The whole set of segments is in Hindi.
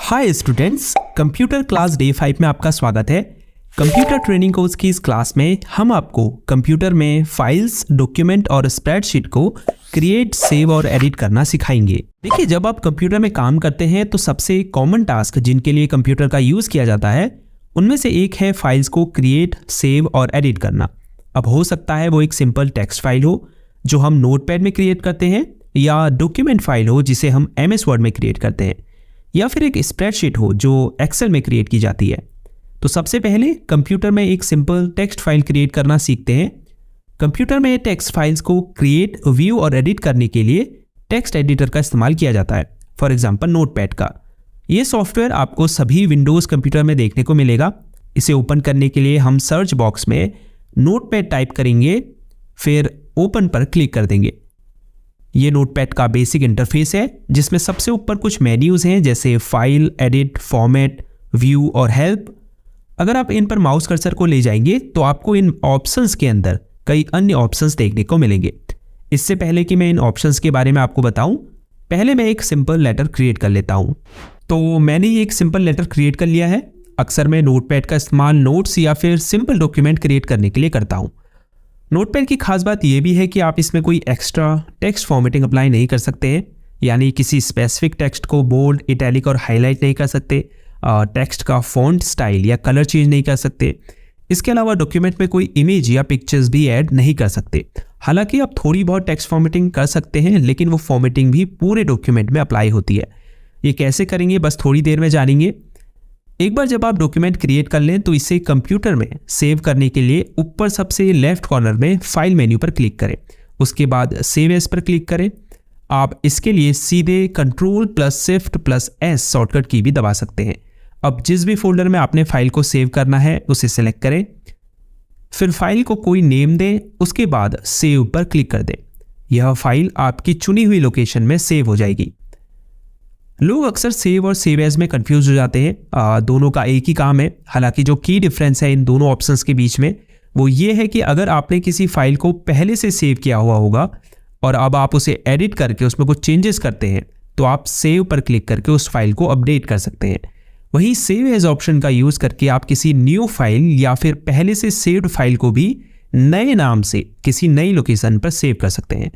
Hi students, computer class day 5 में आपका स्वागत है। कंप्यूटर ट्रेनिंग कोर्स की इस क्लास में हम आपको कंप्यूटर में फाइल्स, डॉक्यूमेंट और स्प्रेडशीट को क्रिएट, सेव और एडिट करना सिखाएंगे। देखिए, जब आप कंप्यूटर में काम करते हैं तो सबसे कॉमन टास्क जिनके लिए कंप्यूटर का यूज़ किया जाता है उनमें से एक है फाइल्स को क्रिएट, सेव और एडिट करना। अब हो सकता है वो एक सिंपल टेक्स्ट फाइल हो जो हम नोटपैड में क्रिएट करते हैं, या डॉक्यूमेंट फाइल हो जिसे हम MS वर्ड में क्रिएट करते हैं, या फिर एक स्प्रेडशीट हो जो एक्सेल में क्रिएट की जाती है। तो सबसे पहले कंप्यूटर में एक सिंपल टेक्स्ट फाइल क्रिएट करना सीखते हैं। कंप्यूटर में टेक्स्ट फाइल्स को क्रिएट, व्यू और एडिट करने के लिए टेक्स्ट एडिटर का इस्तेमाल किया जाता है, फॉर एग्जांपल नोटपैड का। ये सॉफ्टवेयर आपको सभी विंडोज़ कंप्यूटर में देखने को मिलेगा। इसे ओपन करने के लिए हम सर्च बॉक्स में नोटपैड टाइप करेंगे, फिर ओपन पर क्लिक कर देंगे। ये नोटपैड का बेसिक इंटरफेस है जिसमें सबसे ऊपर कुछ मेन्यूज़ हैं जैसे फाइल, एडिट, फॉर्मेट, व्यू और हेल्प। अगर आप इन पर माउस कर्सर को ले जाएंगे तो आपको इन ऑप्शंस के अंदर कई अन्य ऑप्शंस देखने को मिलेंगे। इससे पहले कि मैं इन ऑप्शंस के बारे में आपको बताऊं, पहले मैं एक सिंपल लेटर क्रिएट कर लेता हूं। तो मैंने ये एक सिंपल लेटर क्रिएट कर लिया है। अक्सर मैं नोटपैड का इस्तेमाल नोट्स या फिर सिंपल डॉक्यूमेंट क्रिएट करने के लिए करता हूँ। नोटपैड की खास बात यह भी है कि आप इसमें कोई एक्स्ट्रा टेक्स्ट फॉर्मेटिंग अप्लाई नहीं कर सकते हैं, यानी किसी स्पेसिफिक टेक्स्ट को बोल्ड, इटैलिक और हाईलाइट नहीं कर सकते, टेक्स्ट का फॉन्ट स्टाइल या कलर चेंज नहीं कर सकते। इसके अलावा डॉक्यूमेंट में कोई इमेज या पिक्चर्स भी ऐड नहीं कर सकते। हालांकि आप थोड़ी बहुत टेक्स्ट फॉर्मेटिंग कर सकते हैं, लेकिन वो फॉर्मेटिंग भी पूरे डॉक्यूमेंट में अप्लाई होती है। ये कैसे करेंगे बस थोड़ी देर में जानेंगे। एक बार जब आप डॉक्यूमेंट क्रिएट कर लें तो इसे कंप्यूटर में सेव करने के लिए ऊपर सबसे लेफ्ट कॉर्नर में फाइल मेन्यू पर क्लिक करें। उसके बाद सेव एज पर क्लिक करें। आप इसके लिए सीधे Ctrl+Shift+S शॉर्टकट की भी दबा सकते हैं। अब जिस भी फोल्डर में आपने फाइल को सेव करना है उसे सेलेक्ट करें, फिर फाइल को कोई नेम दें, उसके बाद सेव पर क्लिक कर दें। यह फाइल आपकी चुनी हुई लोकेशन में सेव हो जाएगी। लोग अक्सर सेव और सेव एज में कंफ्यूज हो जाते हैं। दोनों का एक ही काम है। हालांकि जो की डिफरेंस है इन दोनों ऑप्शंस के बीच में वो ये है कि अगर आपने किसी फाइल को पहले से सेव किया हुआ होगा और अब आप उसे एडिट करके उसमें कुछ चेंजेस करते हैं तो आप सेव पर क्लिक करके उस फाइल को अपडेट कर सकते हैं। वहीं सेव एज ऑप्शन का यूज़ करके आप किसी न्यू फाइल या फिर पहले से सेव्ड फाइल को भी नए नाम से किसी नई लोकेशन पर सेव कर सकते हैं।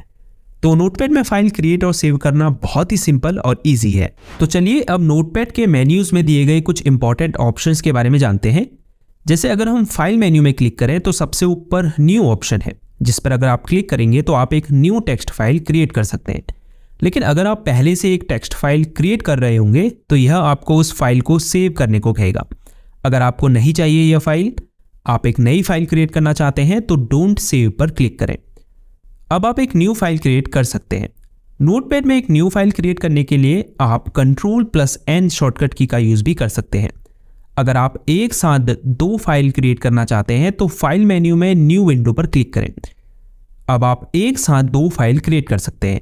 तो नोटपैड में फाइल क्रिएट और सेव करना बहुत ही सिंपल और इजी है। तो चलिए अब नोटपैड के मेन्यूज़ में दिए गए कुछ इंपॉर्टेंट ऑप्शंस के बारे में जानते हैं। जैसे अगर हम फाइल मेन्यू में क्लिक करें तो सबसे ऊपर न्यू ऑप्शन है, जिस पर अगर आप क्लिक करेंगे तो आप एक न्यू टेक्स्ट फाइल क्रिएट कर सकते हैं। लेकिन अगर आप पहले से एक टेक्स्ट फाइल क्रिएट कर रहे होंगे तो यह आपको उस फाइल को सेव करने को कहेगा। अगर आपको नहीं चाहिए यह फाइल, आप एक नई फाइल क्रिएट करना चाहते हैं तो डोंट सेव पर क्लिक करें। अब आप एक न्यू फाइल क्रिएट कर सकते हैं। नोटपैड में एक न्यू फाइल क्रिएट करने के लिए आप Ctrl+N शॉर्टकट की का यूज़ भी कर सकते हैं। अगर आप एक साथ दो फाइल क्रिएट करना चाहते हैं तो फाइल मेन्यू में न्यू विंडो पर क्लिक करें। अब आप एक साथ दो फाइल क्रिएट कर सकते हैं।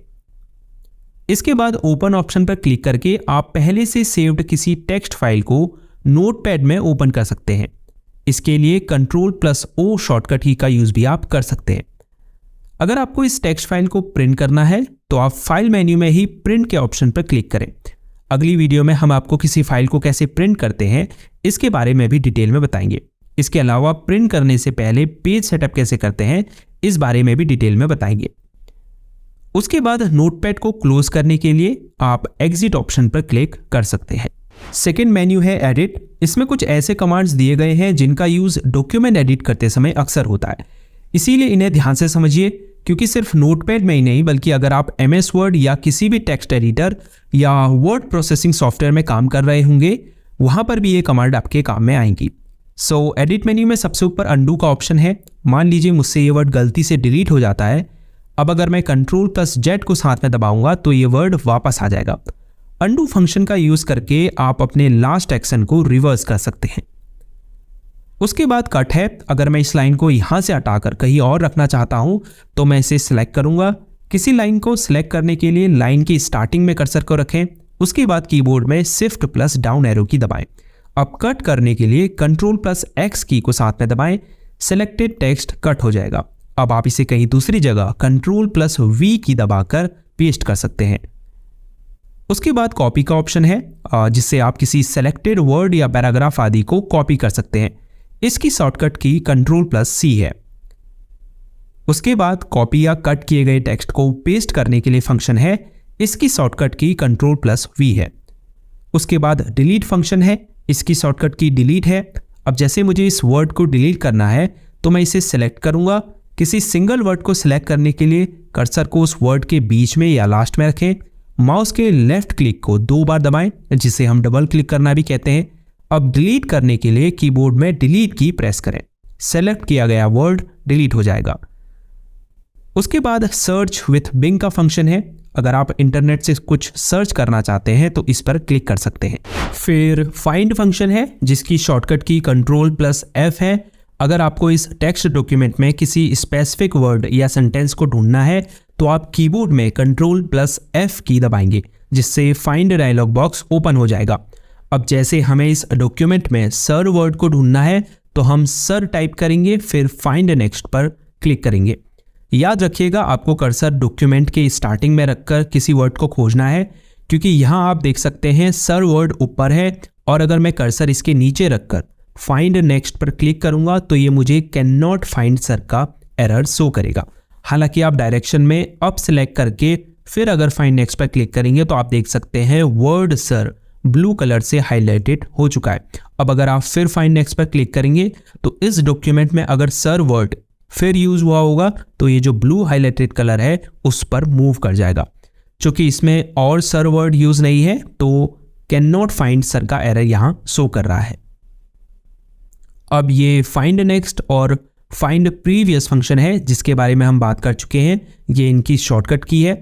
इसके बाद ओपन ऑप्शन पर क्लिक करके आप पहले से सेव्ड किसी टेक्स्ट फाइल को नोटपैड में ओपन कर सकते हैं। इसके लिए Ctrl+O शॉर्टकट की का यूज़ भी आप कर सकते हैं। अगर आपको इस टेक्स्ट फाइल को प्रिंट करना है तो आप फाइल मेन्यू में ही प्रिंट के ऑप्शन पर क्लिक करें। अगली वीडियो में हम आपको किसी फाइल को कैसे प्रिंट करते हैं इसके बारे में भी डिटेल में बताएंगे। इसके अलावा प्रिंट करने से पहले पेज सेटअप कैसे करते हैं इस बारे में भी डिटेल में बताएंगे। उसके बाद नोटपैड को क्लोज करने के लिए आप एग्जिट ऑप्शन पर क्लिक कर सकते हैं। सेकेंड मेन्यू है एडिट। इसमें कुछ ऐसे कमांड्स दिए गए हैं जिनका यूज़ डॉक्यूमेंट एडिट करते समय अक्सर होता है, इसीलिए इन्हें ध्यान से समझिए, क्योंकि सिर्फ नोटपैड में ही नहीं बल्कि अगर आप MS वर्ड या किसी भी टेक्स्ट एडिटर या वर्ड प्रोसेसिंग सॉफ्टवेयर में काम कर रहे होंगे वहाँ पर भी ये कमांड आपके काम में आएंगी। सो एडिट मेन्यू में सबसे ऊपर अंडू का ऑप्शन है। मान लीजिए मुझसे ये वर्ड गलती से डिलीट हो जाता है। अब अगर मैं Ctrl+Z को साथ में दबाऊंगा तो ये वर्ड वापस आ जाएगा। अंडू फंक्शन का यूज़ करके आप अपने लास्ट एक्शन को रिवर्स कर सकते हैं। उसके बाद कट है। अगर मैं इस लाइन को यहाँ से हटाकर कहीं और रखना चाहता हूँ तो मैं इसे सिलेक्ट करूँगा। किसी लाइन को सिलेक्ट करने के लिए लाइन की स्टार्टिंग में कर्सर को रखें, उसके बाद कीबोर्ड में Shift+डाउन एरो की दबाएं। अब कट करने के लिए Ctrl+X की को साथ में दबाएं। सिलेक्टेड टेक्स्ट कट हो जाएगा। अब आप इसे कहीं दूसरी जगह Ctrl+V की दबाकर पेस्ट कर सकते हैं। उसके बाद कॉपी का ऑप्शन है, जिससे आप किसी सेलेक्टेड वर्ड या पैराग्राफ आदि को कॉपी कर सकते हैं। इसकी शॉर्टकट की Ctrl+C है। उसके बाद कॉपी या कट किए गए टेक्स्ट को पेस्ट करने के लिए फंक्शन है, इसकी शॉर्टकट की Ctrl+V है। उसके बाद डिलीट फंक्शन है, इसकी शॉर्टकट की डिलीट है। अब जैसे मुझे इस वर्ड को डिलीट करना है तो मैं इसे सेलेक्ट करूंगा। किसी सिंगल वर्ड को सिलेक्ट करने के लिए कर्सर को उस वर्ड के बीच में या लास्ट में रखें। माउस के लेफ्ट क्लिक को 2 बार दबाएं, जिसे हम डबल क्लिक करना भी कहते हैं। अब डिलीट करने के लिए कीबोर्ड में डिलीट की प्रेस करें। सेलेक्ट किया गया वर्ड डिलीट हो जाएगा। उसके बाद सर्च विथ बिंग का फंक्शन है। अगर आप इंटरनेट से कुछ सर्च करना चाहते हैं तो इस पर क्लिक कर सकते हैं। फिर फाइंड फंक्शन है, जिसकी शॉर्टकट की Ctrl+F है। अगर आपको इस टेक्स्ट डॉक्यूमेंट में किसी स्पेसिफिक वर्ड या सेंटेंस को ढूंढना है तो आप कीबोर्ड में Ctrl+F की दबाएंगे, जिससे फाइंड डायलॉग बॉक्स ओपन हो जाएगा। अब जैसे हमें इस डॉक्यूमेंट में सर वर्ड को ढूंढना है तो हम सर टाइप करेंगे, फिर फाइंड नेक्स्ट पर क्लिक करेंगे। याद रखिएगा, आपको कर्सर डॉक्यूमेंट के स्टार्टिंग में रखकर किसी वर्ड को खोजना है, क्योंकि यहाँ आप देख सकते हैं सर वर्ड ऊपर है और अगर मैं कर्सर इसके नीचे रखकर फाइंड नेक्स्ट पर क्लिक करूंगा तो ये मुझे कैन नॉट फाइंड सर का एरर शो करेगा। हालांकि आप डायरेक्शन में अप सेलेक्ट करके फिर अगर फाइंड नेक्स्ट पर क्लिक करेंगे तो आप देख सकते हैं वर्ड सर ब्लू कलर से हाईलाइटेड हो चुका है। अब अगर आप फिर फाइंड नेक्स्ट पर क्लिक करेंगे तो इस डॉक्यूमेंट में अगर सर वर्ड फिर यूज हुआ होगा तो ये जो ब्लू हाईलाइटेड कलर है उस पर मूव कर जाएगा। चूंकि इसमें और सर वर्ड यूज नहीं है तो कैन नॉट फाइंड सर का एरर यहां शो कर रहा है। अब ये फाइंड नेक्स्ट और फाइंड प्रीवियस फंक्शन है, जिसके बारे में हम बात कर चुके हैं। ये इनकी शॉर्टकट की है।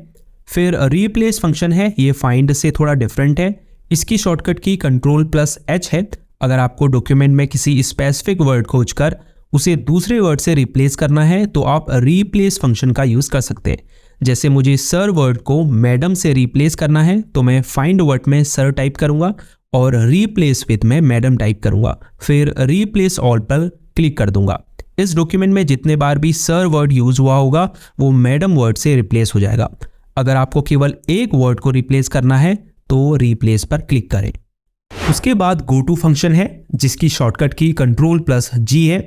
फिर रिप्लेस फंक्शन है, ये फाइंड से थोड़ा डिफरेंट है। इसकी शॉर्टकट की Ctrl+H है। अगर आपको डॉक्यूमेंट में किसी स्पेसिफिक वर्ड खोजकर उसे दूसरे वर्ड से रिप्लेस करना है तो आप रिप्लेस फंक्शन का यूज कर सकते हैं। जैसे मुझे सर वर्ड को मैडम से रिप्लेस करना है तो मैं फाइंड वर्ड में सर टाइप करूंगा और रिप्लेस विथ में मैडम टाइप करूंगा, फिर रिप्लेस ऑल पर क्लिक कर दूंगा। इस डॉक्यूमेंट में जितने बार भी सर वर्ड यूज हुआ होगा वो मैडम वर्ड से रिप्लेस हो जाएगा। अगर आपको केवल एक वर्ड को रिप्लेस करना है तो रिप्लेस पर क्लिक करें। उसके बाद गो टू फंक्शन है, जिसकी शॉर्टकट की Ctrl+G है।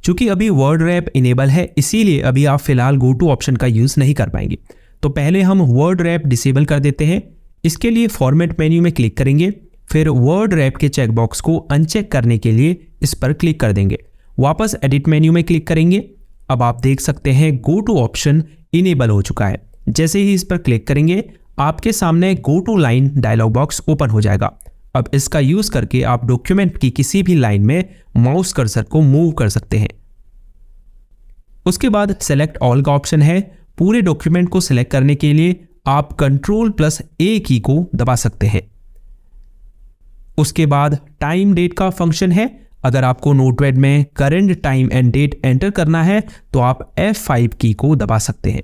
चूंकि अभी वर्ड रैप इनेबल है इसीलिए अभी आप फिलहाल गो टू ऑप्शन का यूज नहीं कर पाएंगे। तो पहले हम वर्ड रैप डिसेबल कर देते हैं। इसके लिए फॉर्मेट मेन्यू में क्लिक करेंगे, फिर वर्ड रैप के चेकबॉक्स को अनचेक करने के लिए इस पर क्लिक कर देंगे। वापस एडिट मेन्यू में क्लिक करेंगे। अब आप देख सकते हैं गो टू ऑप्शन इनेबल हो चुका है। जैसे ही इस पर क्लिक करेंगे आपके सामने go to line dialog box open हो जाएगा। अब इसका यूज करके आप डॉक्यूमेंट की किसी भी लाइन में माउस कर्सर को मूव कर सकते हैं। उसके बाद सेलेक्ट ऑल का ऑप्शन है। पूरे डॉक्यूमेंट को सिलेक्ट करने के लिए आप Ctrl+A की को दबा सकते हैं। उसके बाद टाइम डेट का फंक्शन है। अगर आपको नोटपैड में current time and date enter करना है तो आप F5 की को दबा सकते हैं।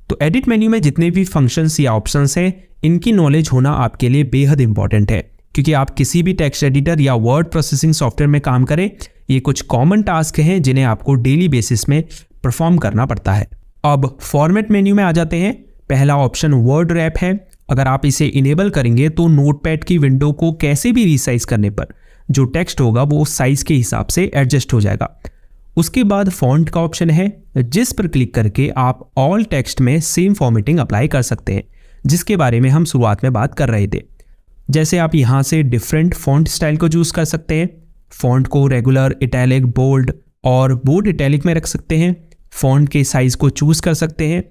तो एडिट मेन्यू में जितने भी फंक्शंस या ऑप्शंस हैं इनकी नॉलेज होना आपके लिए बेहद इंपॉर्टेंट है, क्योंकि आप किसी भी टेक्स्ट एडिटर या वर्ड प्रोसेसिंग सॉफ्टवेयर में काम करें, ये कुछ कॉमन टास्क हैं जिन्हें आपको डेली बेसिस में परफॉर्म करना पड़ता है। अब फॉर्मेट मेन्यू में आ जाते हैं। पहला ऑप्शन वर्ड रैप है। अगर आप इसे इनेबल करेंगे तो नोटपैड की विंडो को कैसे भी रीसाइज करने पर जो टेक्स्ट होगा वो साइज के हिसाब से एडजस्ट हो जाएगा। उसके बाद फॉन्ट का ऑप्शन है, जिस पर क्लिक करके आप ऑल टेक्स्ट में सेम फॉर्मेटिंग अप्लाई कर सकते हैं, जिसके बारे में हम शुरुआत में बात कर रहे थे। जैसे आप यहाँ से डिफरेंट फॉन्ट स्टाइल को चूज कर सकते हैं। फॉन्ट को रेगुलर, इटैलिक, बोल्ड और बोल्ड इटैलिक में रख सकते हैं। फॉन्ट के साइज को चूज कर सकते हैं।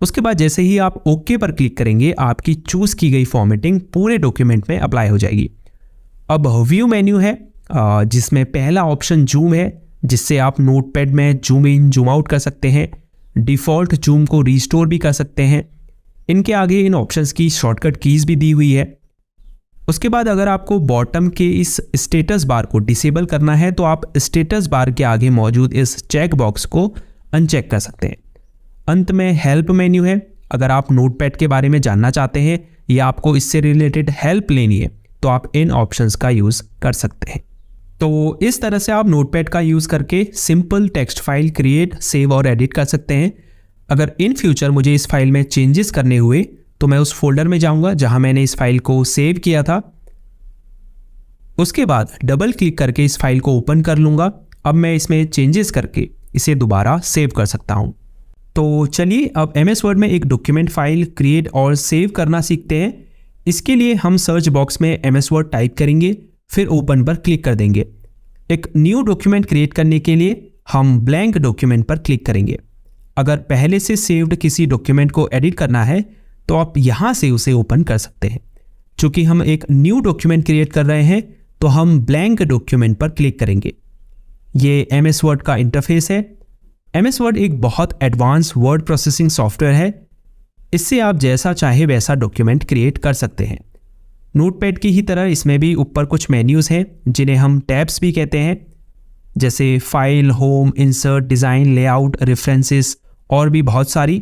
उसके बाद जैसे ही आप ओके पर क्लिक करेंगे आपकी चूज की गई फॉर्मेटिंग पूरे डॉक्यूमेंट में अप्लाई हो जाएगी। अब व्यू मेन्यू है, जिसमें पहला ऑप्शन जूम है, जिससे आप नोटपैड में जूम इन जूम आउट कर सकते हैं। डिफ़ॉल्ट जूम को रीस्टोर भी कर सकते हैं। इनके आगे इन ऑप्शंस की शॉर्टकट कीज भी दी हुई है। उसके बाद अगर आपको बॉटम के इस स्टेटस बार को डिसेबल करना है तो आप स्टेटस बार के आगे मौजूद इस चेक बॉक्स को अनचेक कर सकते हैं। अंत में हेल्प मेन्यू है। अगर आप नोटपैड के बारे में जानना चाहते हैं या आपको इससे रिलेटेड हेल्प लेनी है तो आप इन ऑप्शंस का यूज़ कर सकते हैं। तो इस तरह से आप नोटपैड का यूज़ करके simple text file create, save और एडिट कर सकते हैं। अगर इन फ्यूचर मुझे इस फाइल में चेंजेस करने हुए तो मैं उस फोल्डर में जाऊंगा जहां मैंने इस फाइल को सेव किया था। उसके बाद डबल क्लिक करके इस फाइल को ओपन कर लूंगा। अब मैं इसमें चेंजेस करके इसे दोबारा सेव कर सकता हूं। तो चलिए अब MS वर्ड में एक डॉक्यूमेंट फाइल क्रिएट और सेव करना सीखते हैं। इसके लिए हम सर्च बॉक्स में MS वर्ड टाइप करेंगे, फिर ओपन पर क्लिक कर देंगे। एक न्यू डॉक्यूमेंट क्रिएट करने के लिए हम ब्लैंक डॉक्यूमेंट पर क्लिक करेंगे। अगर पहले से सेव्ड किसी डॉक्यूमेंट को एडिट करना है तो आप यहाँ से उसे ओपन कर सकते हैं। चूंकि हम एक न्यू डॉक्यूमेंट क्रिएट कर रहे हैं तो हम ब्लैंक डॉक्यूमेंट पर क्लिक करेंगे। ये MS वर्ड का इंटरफेस है। MS वर्ड एक बहुत एडवांस वर्ड प्रोसेसिंग सॉफ्टवेयर है। इससे आप जैसा चाहे वैसा डॉक्यूमेंट क्रिएट कर सकते हैं। नोटपैड की ही तरह इसमें भी ऊपर कुछ मेन्यूज़ हैं जिन्हें हम टैब्स भी कहते हैं, जैसे file, home, insert, design, layout, references और भी बहुत सारी।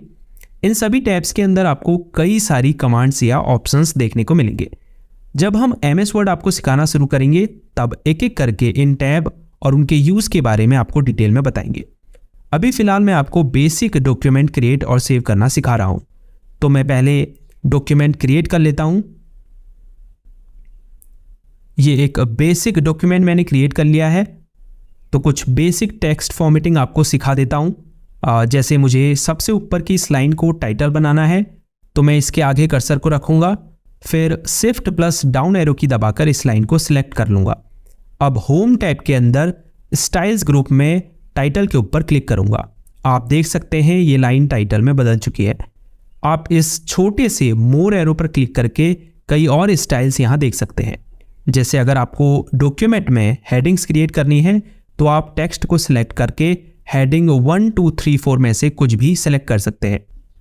इन सभी टैब्स के अंदर आपको कई सारी कमांड्स या ऑप्शंस देखने को मिलेंगे। जब हम MS वर्ड आपको सिखाना शुरू करेंगे तब एक एक करके इन टैब और उनके यूज़ के बारे में आपको डिटेल में बताएंगे। अभी फ़िलहाल मैं आपको बेसिक डॉक्यूमेंट क्रिएट और सेव करना सिखा रहा हूँ। तो मैं पहले डॉक्यूमेंट क्रिएट कर लेता हूँ। ये एक बेसिक डॉक्यूमेंट मैंने क्रिएट कर लिया है। तो कुछ बेसिक टेक्स्ट फॉर्मेटिंग आपको सिखा देता हूँ। जैसे मुझे सबसे ऊपर की इस लाइन को टाइटल बनाना है तो मैं इसके आगे कर्सर को रखूँगा, फिर शिफ्ट प्लस डाउन एरो की दबाकर इस लाइन को सिलेक्ट कर लूँगा। अब होम टैब के अंदर स्टाइल्स ग्रुप में टाइटल के ऊपर क्लिक करूँगा। आप देख सकते हैं ये लाइन टाइटल में बदल चुकी है। आप इस छोटे से मोर एरो पर क्लिक करके कई और स्टाइल्स यहाँ देख सकते हैं। जैसे अगर आपको डॉक्यूमेंट में हेडिंग्स क्रिएट करनी है तो आप टेक्स्ट को सिलेक्ट करके हेडिंग 1, 2, 3, 4 में से कुछ भी सिलेक्ट कर सकते हैं।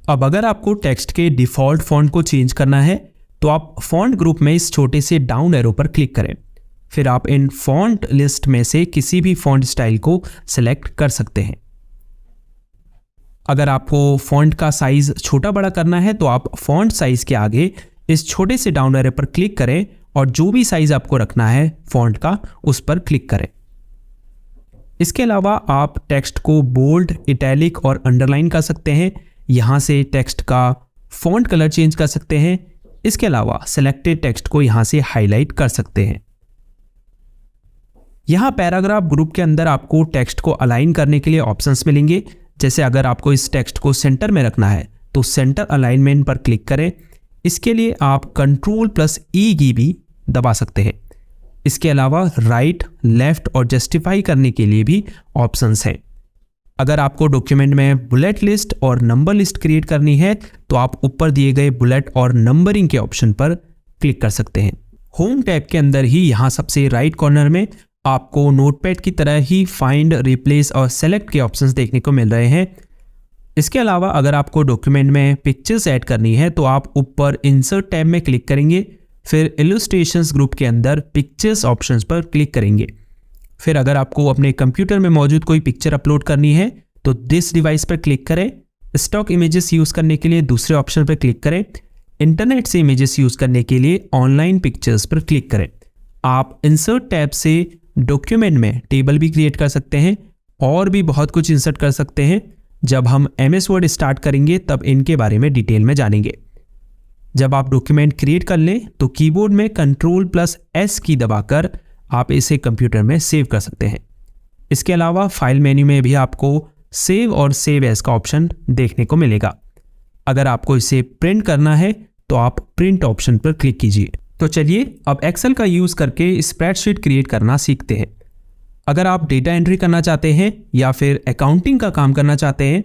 अब अगर आपको टेक्स्ट के डिफ़ॉल्ट फॉन्ट को चेंज करना है तो आप फॉन्ट ग्रुप में इस छोटे से डाउन एरो पर क्लिक करें। फिर आप इन फॉन्ट लिस्ट में से किसी भी फॉन्ट स्टाइल को सिलेक्ट कर सकते हैं। अगर आपको फॉन्ट का साइज छोटा बड़ा करना है तो आप फॉन्ट साइज के आगे इस छोटे से डाउन एरो पर क्लिक करें और जो भी साइज आपको रखना है फॉन्ट का उस पर क्लिक करें। इसके अलावा आप टेक्स्ट को बोल्ड, इटैलिक और अंडरलाइन कर सकते हैं। यहाँ से टेक्स्ट का फॉन्ट कलर चेंज कर सकते हैं। इसके अलावा सिलेक्टेड टेक्स्ट को यहाँ से हाईलाइट कर सकते हैं। यहाँ पैराग्राफ ग्रुप के अंदर आपको टेक्स्ट को अलाइन करने के लिए ऑप्शंस मिलेंगे। जैसे अगर आपको इस टेक्स्ट को सेंटर में रखना है तो सेंटर अलाइनमेंट पर क्लिक करें। इसके लिए आप Ctrl+E की भी दबा सकते हैं। इसके अलावा राइट, लेफ्ट और जस्टिफाई करने के लिए भी ऑप्शंस हैं। अगर आपको डॉक्यूमेंट में बुलेट लिस्ट और नंबर लिस्ट क्रिएट करनी है तो आप ऊपर दिए गए बुलेट और नंबरिंग के ऑप्शन पर क्लिक कर सकते हैं। होम टैब के अंदर ही यहाँ सबसे राइट कॉर्नर में आपको नोटपैड की तरह ही फाइंड, रिप्लेस और सेलेक्ट के ऑप्शंस देखने को मिल रहे हैं। इसके अलावा अगर आपको डॉक्यूमेंट में पिक्चर्स ऐड करनी है तो आप ऊपर इंसर्ट टैब में क्लिक करेंगे, फिर इलस्ट्रेशंस ग्रुप के अंदर पिक्चर्स ऑप्शंस पर क्लिक करेंगे। फिर अगर आपको अपने कंप्यूटर में मौजूद कोई पिक्चर अपलोड करनी है तो दिस डिवाइस पर क्लिक करें। स्टॉक इमेजेस यूज़ करने के लिए दूसरे ऑप्शन पर क्लिक करें। इंटरनेट से इमेजेस यूज़ करने के लिए ऑनलाइन पिक्चर्स पर क्लिक करें। आप इंसर्ट टैब से डॉक्यूमेंट में टेबल भी क्रिएट कर सकते हैं और भी बहुत कुछ इंसर्ट कर सकते हैं। जब हम MS वर्ड स्टार्ट करेंगे तब इनके बारे में डिटेल में जानेंगे। जब आप डॉक्यूमेंट क्रिएट कर लें तो कीबोर्ड में Ctrl+S की दबाकर आप इसे कंप्यूटर में सेव कर सकते हैं। इसके अलावा फाइल मेन्यू में भी आपको सेव और सेव एज का ऑप्शन देखने को मिलेगा। अगर आपको इसे प्रिंट करना है तो आप प्रिंट ऑप्शन पर क्लिक कीजिए। तो चलिए अब एक्सेल का यूज़ करके स्प्रेडशीट क्रिएट करना सीखते हैं। अगर आप डेटा एंट्री करना चाहते हैं या फिर अकाउंटिंग का काम करना चाहते हैं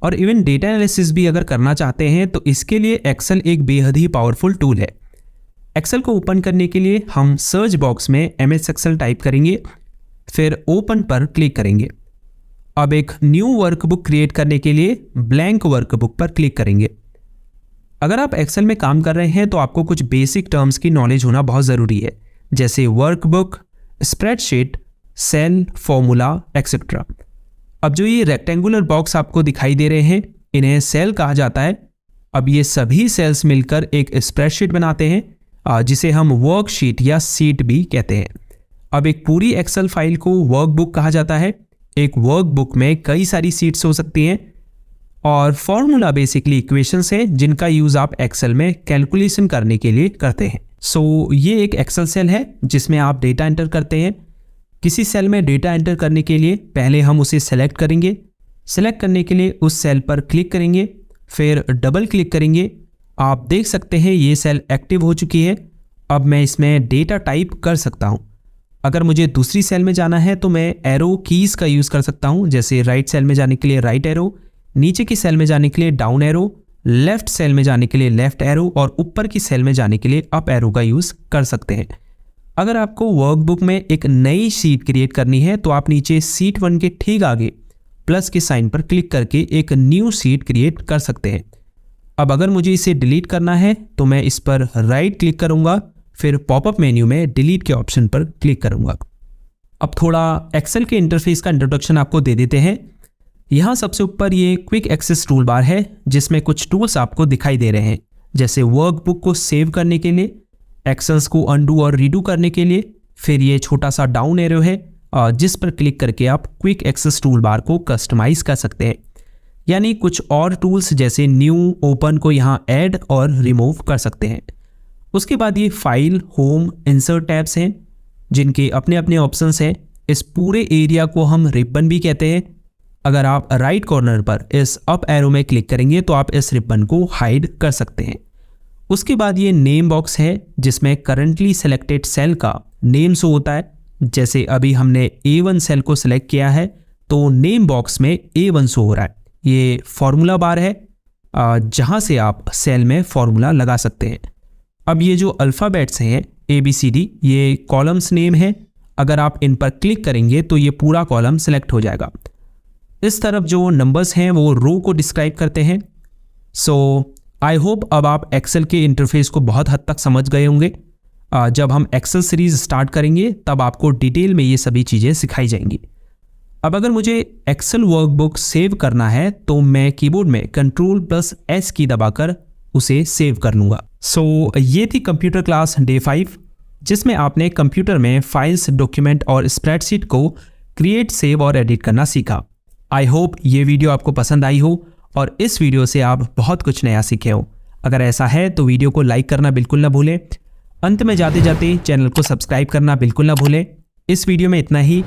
और इवन डेटा एनालिसिस भी अगर करना चाहते हैं तो इसके लिए एक्सेल एक बेहद ही पावरफुल टूल है। एक्सेल को ओपन करने के लिए हम सर्च बॉक्स में MS एक्सेल टाइप करेंगे, फिर ओपन पर क्लिक करेंगे। अब एक न्यू वर्कबुक क्रिएट करने के लिए ब्लैंक वर्कबुक पर क्लिक करेंगे। अगर आप एक्सेल में काम कर रहे हैं तो आपको कुछ बेसिक टर्म्स की नॉलेज होना बहुत ज़रूरी है, जैसे workbook, spreadsheet, cell, formula etcetera. अब जो ये रेक्टेंगुलर बॉक्स आपको दिखाई दे रहे हैं इन्हें सेल कहा जाता है। अब ये सभी सेल्स मिलकर एक स्प्रेडशीट बनाते हैं जिसे हम वर्कशीट या सीट भी कहते हैं। अब एक पूरी एक्सेल फाइल को वर्कबुक कहा जाता है। एक वर्कबुक में कई सारी सीट्स हो सकती हैं। और फॉर्मूला बेसिकली इक्वेशंस है जिनका यूज़ आप एक्सेल में कैलकुलेशन करने के लिए करते हैं। सो ये एक एक्सेल सेल है जिसमें आप डेटा एंटर करते हैं। किसी सेल में डेटा एंटर करने के लिए पहले हम उसे सेलेक्ट करेंगे। सेलेक्ट करने के लिए उस सेल पर क्लिक करेंगे, फिर डबल क्लिक करेंगे। आप देख सकते हैं ये सेल एक्टिव हो चुकी है। अब मैं इसमें डेटा टाइप कर सकता हूँ। अगर मुझे दूसरी सेल में जाना है तो मैं एरो कीज़ का यूज़ कर सकता हूँ, जैसे राइट सेल में जाने के लिए राइट एरो, नीचे की सेल में जाने के लिए डाउन एरो, लेफ्ट सेल में जाने के लिए लेफ्ट एरो और ऊपर की सेल में जाने के लिए अप एरो का यूज़ कर सकते हैं। अगर आपको वर्कबुक में एक नई शीट क्रिएट करनी है तो आप नीचे शीट 1 के ठीक आगे प्लस के साइन पर क्लिक करके एक न्यू शीट क्रिएट कर सकते हैं। अब अगर मुझे इसे डिलीट करना है तो मैं इस पर राइट क्लिक करूंगा, फिर पॉपअप मेन्यू में डिलीट के ऑप्शन पर क्लिक करूंगा। अब थोड़ा एक्सेल के इंटरफेस का इंट्रोडक्शन आपको दे देते हैं। यहाँ सबसे ऊपर ये क्विक एक्सेस टूल बार है जिसमें कुछ टूल्स आपको दिखाई दे रहे हैं, जैसे वर्कबुक को सेव करने के लिए, एक्शंस को अनडू और रीडू करने के लिए, फिर ये छोटा सा डाउन एरो है जिस पर क्लिक करके आप क्विक एक्सेस टूल बार को कस्टमाइज कर सकते हैं। यानी कुछ और टूल्स जैसे न्यू, ओपन को यहाँ ऐड और रिमूव कर सकते हैं। उसके बाद ये फाइल, होम, इंसर्ट टैब्स हैं जिनके अपने अपने ऑप्शंस हैं। इस पूरे एरिया को हम रिबन भी कहते हैं। अगर आप राइट कॉर्नर पर इस अप एरो में क्लिक करेंगे तो आप इस रिबन को हाइड कर सकते हैं। उसके बाद ये नेम बॉक्स है जिसमें करंटली सेलेक्टेड सेल का नेम शो होता है। जैसे अभी हमने A1 सेल को सिलेक्ट किया है तो नेम बॉक्स में A1 शो हो रहा है। ये फॉर्मूला बार है जहां से आप सेल में फॉर्मूला लगा सकते हैं। अब ये जो अल्फ़ाबेट्स हैं ABCD, ये कॉलम्स नेम है। अगर आप इन पर क्लिक करेंगे तो ये पूरा कॉलम सेलेक्ट हो जाएगा। इस तरफ जो नंबर्स हैं वो रो को डिस्क्राइब करते हैं। सो आई होप अब आप एक्सेल के इंटरफेस को बहुत हद तक समझ गए होंगे। जब हम एक्सेल सीरीज स्टार्ट करेंगे तब आपको डिटेल में ये सभी चीज़ें सिखाई जाएंगी। अब अगर मुझे एक्सेल वर्कबुक सेव करना है तो मैं कीबोर्ड में Ctrl+S की दबाकर उसे सेव कर लूँगा। सो ये थी कंप्यूटर क्लास डे 5 जिसमें आपने कंप्यूटर में फाइल्स, डॉक्यूमेंट और स्प्रेडशीट को क्रिएट, सेव और एडिट करना सीखा। आई होप ये वीडियो आपको पसंद आई हो और इस वीडियो से आप बहुत कुछ नया सीखे हो। अगर ऐसा है तो वीडियो को लाइक करना बिल्कुल ना भूलें। अंत में जाते जाते चैनल को सब्सक्राइब करना बिल्कुल ना भूलें। इस वीडियो में इतना ही।